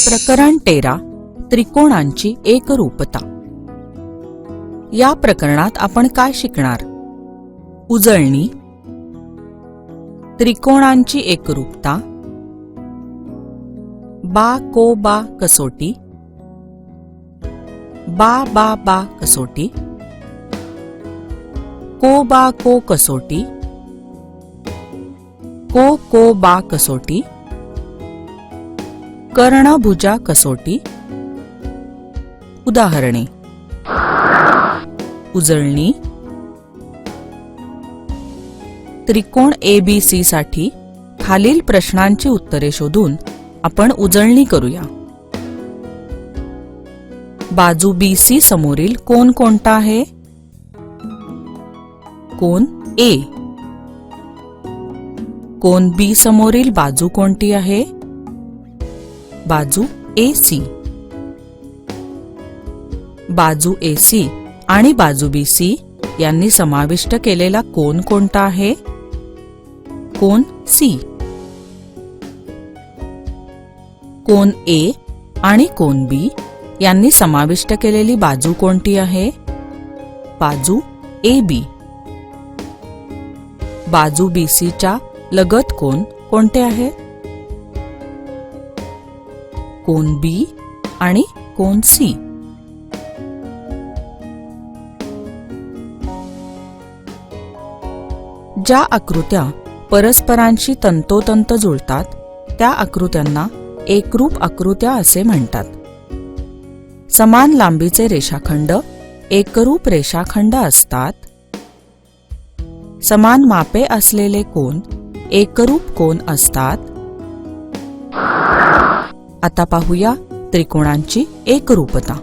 प्रकरण 13 त्रिकोणांची एकरूपता। या प्रकरणात आपण काय शिकणार? उजळणी, त्रिकोणांची एकरूपता, बा को बा कसोटी, बा बा बा कसोटी, को बा को कसोटी, को बा कसोटी, कर्णभुजा कसोटी। उदाहरणे: उजळणी, त्रिकोण ABC साठी खालील प्रश्नांची उत्तरे शोधून आपण उजळणी करूया। बाजू BC समोरील कोन कोणता आहे? कोन A। कोन B समोरील बाजू कोणती आहे? बाजू AC। बाजू AC आणि बाजू BC यांनी समाविष्ट केलेला कोन कोणता आहे? कोन C। कोन A आणि कोन B यांनी समाविष्ट केलेली बाजू कोणती आहे? बाजू AB। बाजू BC च्या लगत कोन कोणते आहेत? कोन B आणि कोन C। ज्या आकृत्या परस्परांशी तंतोतंत जुळतात त्या आकृत्यांना एकरूप आकृत्या असे म्हणतात। समान लांबीचे रेषाखंड एकरूप रेषाखंड असतात। समान मापे असलेले कोन एकरूप कोन असतात। आता पाहूया त्रिकोणांची एकरूपता।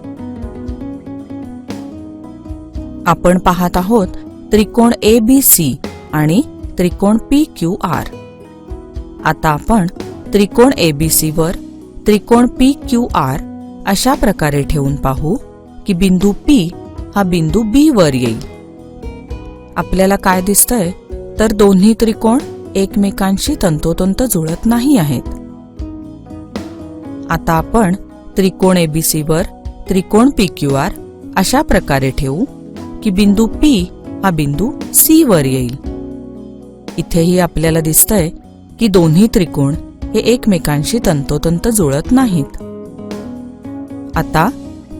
आपण पाहत आहोत त्रिकोण ABC आणि त्रिकोण PQR। आता आपण त्रिकोण ABC वर त्रिकोण PQR अशा प्रकारे ठेवून पाहू की बिंदू P हा बिंदू B वर येईल। आपल्याला काय दिसतंय तर दोन्ही त्रिकोण एकमेकांशी तंतोतंत जुळत नाही आहेत। आता आपण त्रिकोण ABC वर त्रिकोण PQR अशा प्रकारे ठेवू की बिंदू P हा बिंदू C वर येईल। इथेही आपल्याला दिसतंय की दोन्ही त्रिकोण हे एकमेकांशी तंतोतंत जुळत नाहीत। आता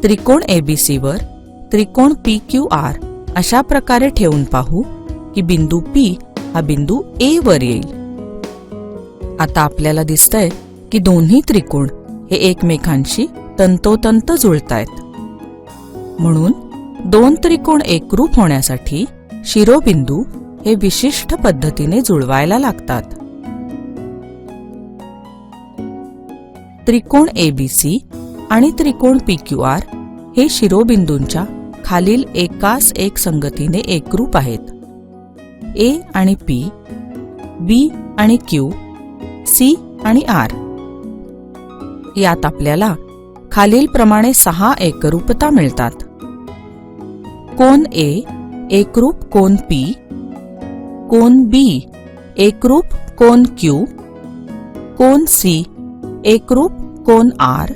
त्रिकोण ABC वर त्रिकोण PQR अशा प्रकारे ठेवून पाहू की बिंदू P हा बिंदू A वर येईल। आता आपल्याला दिसतंय की दोन्ही त्रिकोण हे एकमेकांशी तंतोतंत जुळतायत। म्हणून दोन त्रिकोण एकरूप होण्यासाठी शिरोबिंदू हे विशिष्ट पद्धतीने जुळवायला लागतात। त्रिकोण ABC आणि त्रिकोण PQR हे शिरोबिंदूंच्या खालील एकास एक संगतीने एकरूप आहेत। A आणि P, B आणि Q, C आणि R। यात आपल्याला खालील प्रमाणे 6 एकरूपता मिळतात। कोन A एकरूप कोन P, कोन B एकरूप कोन Q, कोन C एकरूप कोन R,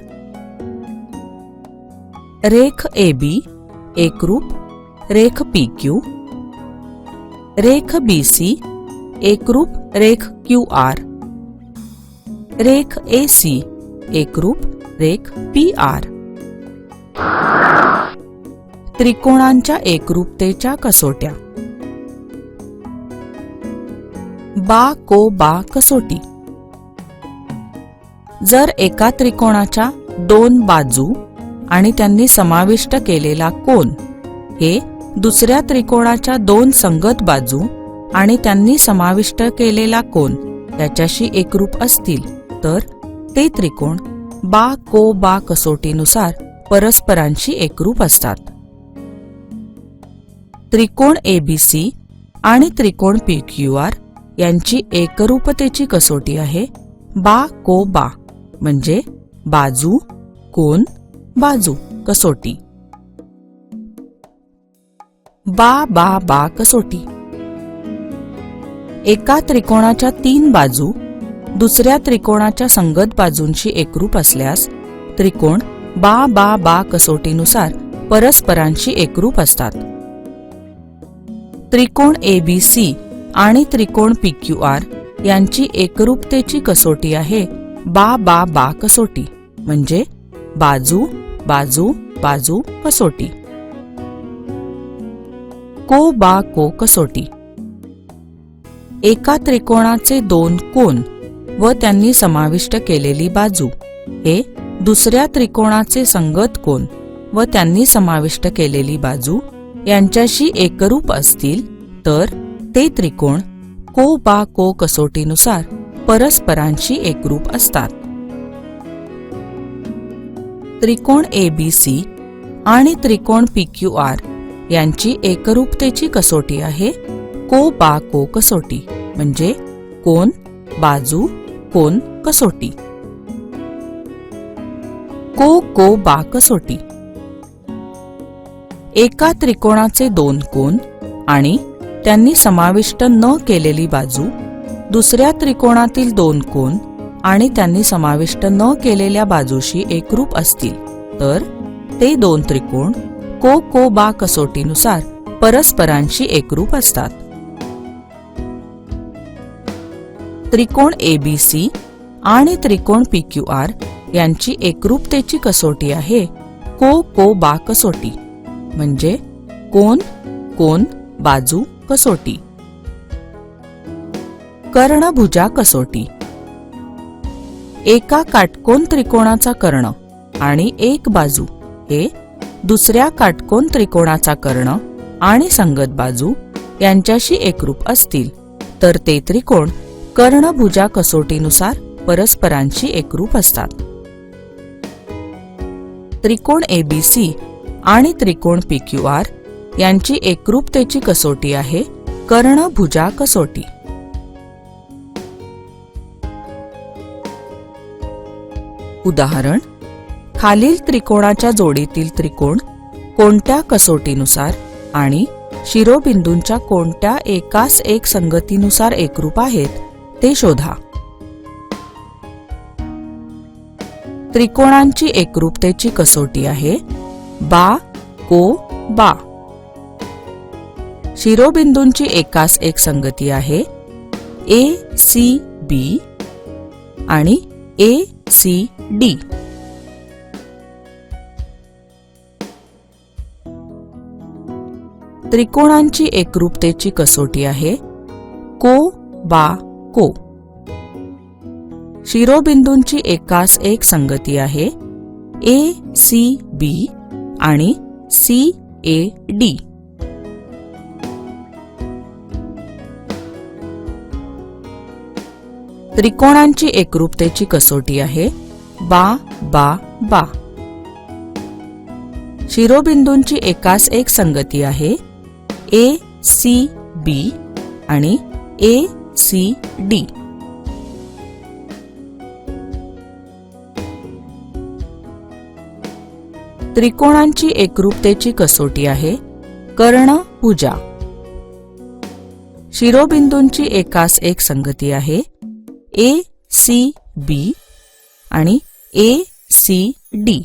रेख AB एकरूप रेख PQ, रेख BC एकरूप रेख QR, रेख AC एकरूप रेख PR। त्रिकोणांच्या एकरूपतेच्या कसोट्या। बा को बा कसोटी। जर एका त्रिकोणाच्या दोन बाजू आणि त्यांनी समाविष्ट केलेला कोन हे दुसऱ्या त्रिकोणाच्या दोन संगत बाजू आणि त्यांनी समाविष्ट केलेला कोन त्याच्याशी एकरूप असतील तर ते त्रिकोण बा को बा कसोटीनुसार परस्परांशी एकरूप असतात। त्रिकोण ABC आणि त्रिकोण PQR यांची एकरूपतेची कसोटी आहे बा को बा म्हणजे बाजू कोन बाजू कसोटी। बा बा बा कसोटी। एका त्रिकोणाच्या 3 बाजू दुसऱ्या त्रिकोणाच्या संगत बाजूंशी एकरूप असल्यास त्रिकोण बा बा बा कसोटीनुसार परस्परांशी एकरूप असतात. त्रिकोण एबीसी आणि त्रिकोण पीक्यूआर यांची एकरूपतेची कसोटी आहे बा बा बा कसोटी, म्हणजे बाजू बाजू बाजू कसोटी. को बा को कसोटी. एका त्रिकोणाचे दोन कोन व त्यांनी समाविष्ट केलेली बाजू हे दुसऱ्या त्रिकोणाचे संगत कोन व त्यांनी समाविष्ट केलेली बाजू यांच्याशी एकरूप असतील तर ते त्रिकोण को बा को कसोटीनुसार परस्परांशी एकरूप असतात. त्रिकोण एबीसी आणि त्रिकोण पीक्यूआर यांची एकरूपतेची कसोटी आहे को बा को कसोटी, म्हणजे कोन बाजू कोन कसोटी. को बा कसोटी. एका त्रिकोणाचे दोन कोन आणि त्यांनी समाविष्ट न केलेली बाजू दुसऱ्या त्रिकोणातील दोन कोन आणि त्यांनी समाविष्ट न केलेल्या बाजूशी एकरूप असतील तर ते दोन त्रिकोण को बा कसोटीनुसार परस्परांशी एकरूप असतात. त्रिकोण एबीसी आणि त्रिकोण पीक्यूआर यांची एकरूपतेची कसोटी आहे को बा कसोटी, म्हणजे कोन कोन बाजू कसोटी. कर्णभुजा कसोटी. एका काटकोन त्रिकोणाचा कर्ण आणि एक बाजू हे दुसऱ्या काटकोन त्रिकोणाचा कर्ण आणि संगत बाजू यांच्याशी एकरूप असतील तर ते त्रिकोण कर्णभुजा कसोटीनुसार परस्परांशी एकरूप असतात. त्रिकोण एबीसी आणि त्रिकोण पीक्यूआर यांची एकरूपतेची कसोटी आहे कर्णभुजा कसोटी. उदाहरण: खालील त्रिकोणाच्या जोडीतील त्रिकोण कोणत्या कसोटीनुसार आणि शिरोबिंदूंच्या कोणत्या एकास एक संगतीनुसार एकरूप आहेत ते शोधा. त्रिकोणांची एकरूपतेची कसोटी आहे बा को बा. शिरोबिंदूंची एकास एक संगती आहे ए सी बी आणि ए सी डी. त्रिकोणांची एकरूपतेची कसोटी आहे को बा को. शिरोबिंदूंची एकास एक संगती आहे ए सी बी आणि सी ए डी. त्रिकोणांची एकरूपतेची कसोटी आहे बा बा बा. शिरोबिंदूंची एकास एक संगती आहे ए सी बी आणि ए सी डी. त्रिकोणांची एकरूपतेची कसोटी आहे कर्णभुजा. शिरोबिंदूंची एकास एक संगती आहे ए सी बी आणि ए सी डी.